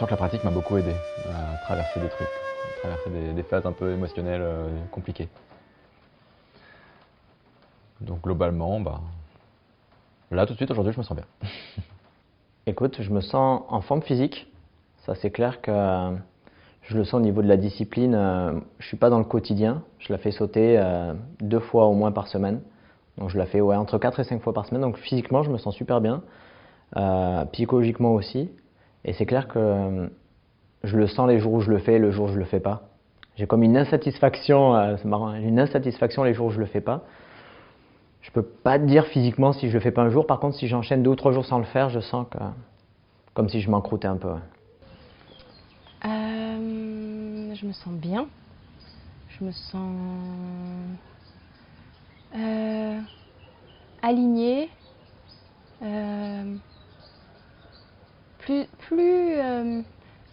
sens que la pratique m'a beaucoup aidé à traverser des trucs, à traverser des phases un peu émotionnelles compliquées. Donc globalement, là tout de suite aujourd'hui je me sens bien. Écoute, je me sens en forme physique. Ça c'est clair que je le sens au niveau de la discipline. Je suis pas dans le quotidien. Je la fais sauter 2 fois au moins par semaine. Donc je la fais entre 4 et 5 fois par semaine. Donc physiquement je me sens super bien. Psychologiquement aussi. Et c'est clair que je le sens les jours où je le fais et le jour où je le fais pas. J'ai comme une insatisfaction, c'est marrant, une insatisfaction les jours où je le fais pas. Je peux pas te dire physiquement si je le fais pas un jour. Par contre, si j'enchaîne 2 ou 3 jours sans le faire, je sens que comme si je m'encroutais un peu. Je me sens bien. Je me sens alignée. Je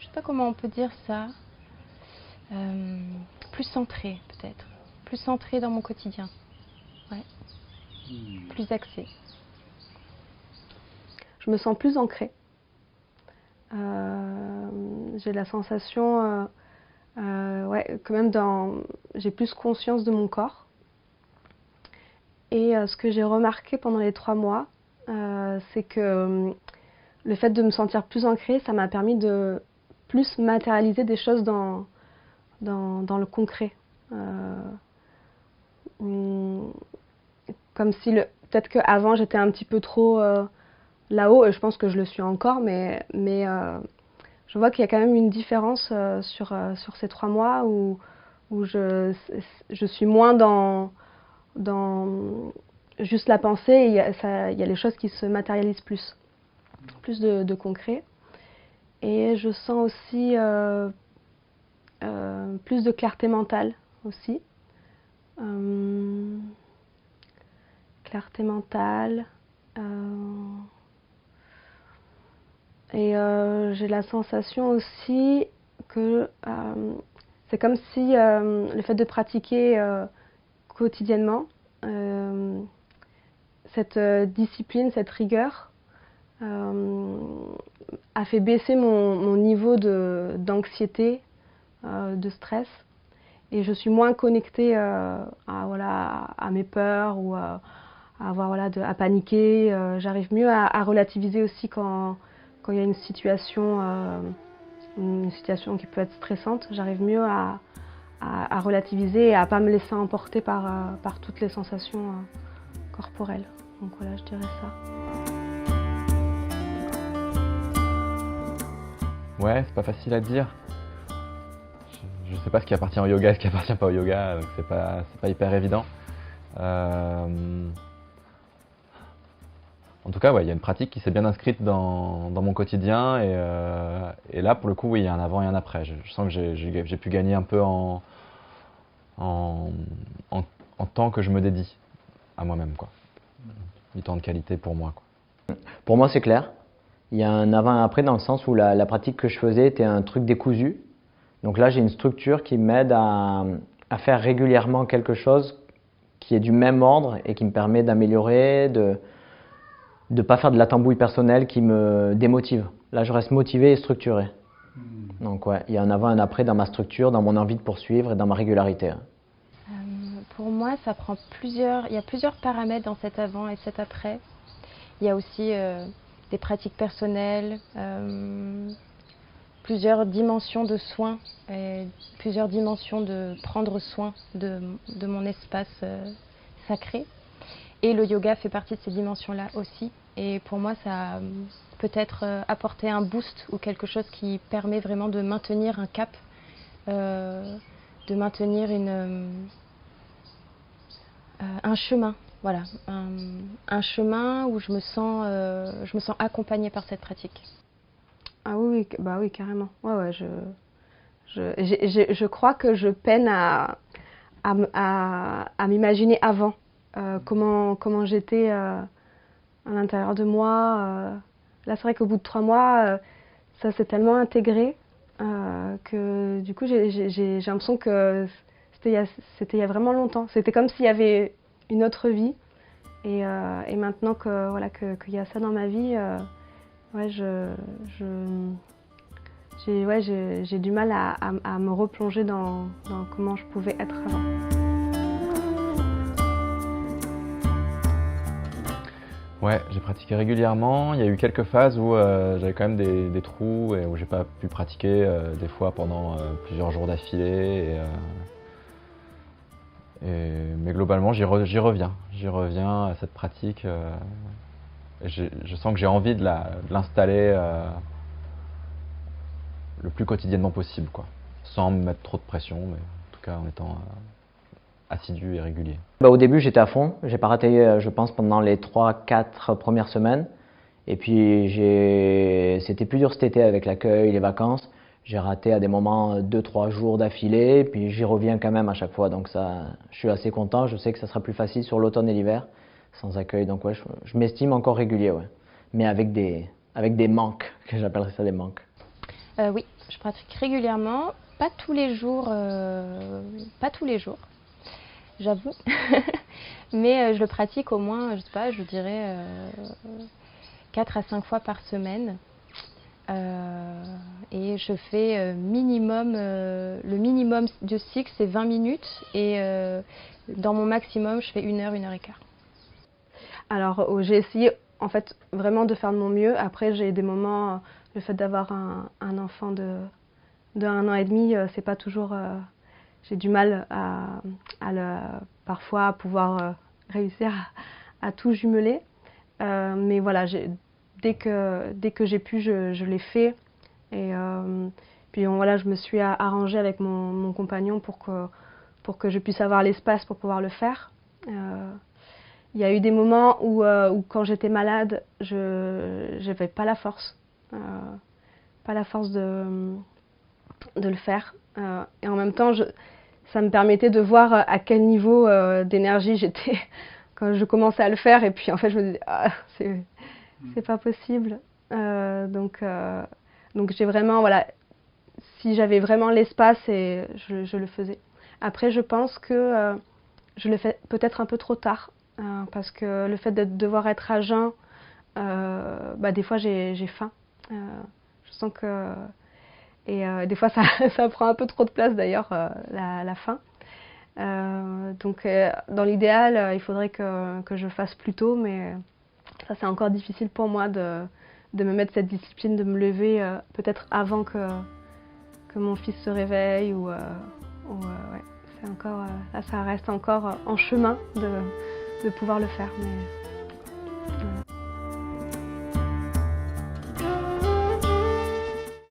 sais pas comment on peut dire ça. Plus centrée peut-être. Plus centrée dans mon quotidien. Ouais. Plus axée. Je me sens plus ancrée. J'ai la sensation quand même j'ai plus conscience de mon corps. Et ce que j'ai remarqué pendant les 3 mois, c'est que le fait de me sentir plus ancrée, ça m'a permis de plus matérialiser des choses dans le concret. Comme si peut-être qu'avant j'étais un petit peu trop là-haut, et je pense que je le suis encore, mais je vois qu'il y a quand même une différence sur ces 3 mois où je suis moins dans juste la pensée, et il y a les choses qui se matérialisent plus de concret. Et je sens aussi plus de clarté mentale aussi. Clarté mentale. Et j'ai la sensation aussi que c'est comme si le fait de pratiquer quotidiennement cette discipline, cette rigueur a fait baisser mon niveau d'anxiété, de stress, et je suis moins connectée à mes peurs ou à paniquer. J'arrive mieux à relativiser aussi quand il y a une situation qui peut être stressante. J'arrive mieux à relativiser et à ne pas me laisser emporter par toutes les sensations corporelles. Donc voilà, je dirais ça. Ouais, c'est pas facile à dire. Je sais pas ce qui appartient au yoga et ce qui appartient pas au yoga, donc c'est pas hyper évident. En tout cas, ouais, il y a une pratique qui s'est bien inscrite dans mon quotidien, et là, pour le coup, oui, il y a un avant et un après. Je sens que j'ai pu gagner un peu en temps que je me dédie à moi-même, quoi. Du temps de qualité pour moi, quoi. Pour moi, c'est clair. Il y a un avant et un après dans le sens où la pratique que je faisais était un truc décousu. Donc là, j'ai une structure qui m'aide à faire régulièrement quelque chose qui est du même ordre et qui me permet d'améliorer, de ne pas faire de la tambouille personnelle qui me démotive. Là, je reste motivé et structuré. Donc ouais, il y a un avant et un après dans ma structure, dans mon envie de poursuivre et dans ma régularité. Pour moi, il y a plusieurs paramètres dans cet avant et cet après. Il y a aussi des pratiques personnelles, plusieurs dimensions de soins, plusieurs dimensions de prendre soin de mon espace sacré. Et le yoga fait partie de ces dimensions-là aussi. Et pour moi, ça peut être apporter un boost ou quelque chose qui permet vraiment de maintenir un cap, de maintenir un chemin. Voilà, un chemin où je me sens accompagnée par cette pratique. Ah oui, bah oui, carrément. Ouais, je crois que je peine à m'imaginer avant comment j'étais à l'intérieur de moi. Là, c'est vrai qu'au bout de 3 mois, ça s'est tellement intégré que du coup, j'ai l'impression que c'était il y a vraiment longtemps. C'était comme s'il y avait une autre vie. Et maintenant qu'il y a ça dans ma vie, ouais, j'ai du mal à me replonger dans comment je pouvais être avant. Ouais, j'ai pratiqué régulièrement. Il y a eu quelques phases où j'avais quand même des trous et où j'ai pas pu pratiquer des fois pendant plusieurs jours d'affilée. Mais globalement, j'y reviens. J'y reviens à cette pratique. Et je sens que j'ai envie de l'installer le plus quotidiennement possible, quoi, sans me mettre trop de pression, mais en tout cas en étant assidu et régulier. Au début, j'étais à fond. J'ai pas raté, je pense, pendant les 3-4 premières semaines. Et puis, c'était plus dur cet été avec l'accueil, les vacances. J'ai raté à des moments 2-3 jours d'affilée. Puis, j'y reviens quand même à chaque fois. Donc, ça, je suis assez content. Je sais que ça sera plus facile sur l'automne et l'hiver, sans accueil. Donc, ouais, je m'estime encore régulier, ouais. Mais avec des manques, que j'appellerais ça des manques. Oui, je pratique régulièrement. Pas tous les jours. J'avoue. Mais je le pratique au moins, je sais pas, je dirais 4 à 5 fois par semaine. Et je fais le minimum de cycle, c'est 20 minutes. Et dans mon maximum, je fais 1 heure, 1 heure et quart. Alors, j'ai essayé en fait vraiment de faire de mon mieux. Après, j'ai des moments, le fait d'avoir un enfant de 1 an et demi, c'est pas toujours... j'ai du mal parfois à pouvoir réussir à tout jumeler. Mais voilà, dès que j'ai pu, je l'ai fait. Et puis voilà, je me suis arrangée avec mon compagnon pour que je puisse avoir l'espace pour pouvoir le faire. Il y a eu des moments où quand j'étais malade, je n'avais pas la force. De le faire. Et en même temps, ça me permettait de voir à quel niveau d'énergie j'étais quand je commençais à le faire. Et puis en fait, je me disais, ah, c'est pas possible. Donc j'ai vraiment, voilà, si j'avais vraiment l'espace, je le faisais. Après, je pense que je le fais peut-être un peu trop tard. Parce que le fait de devoir être à jeun, des fois j'ai faim. Je sens que... Et des fois, ça prend un peu trop de place d'ailleurs, la faim. Donc dans l'idéal, il faudrait que je le fasse plus tôt, mais ça c'est encore difficile pour moi de me mettre cette discipline, de me lever peut-être avant que mon fils se réveille. Ouais, c'est encore, là, ça reste encore en chemin de pouvoir le faire. Mais...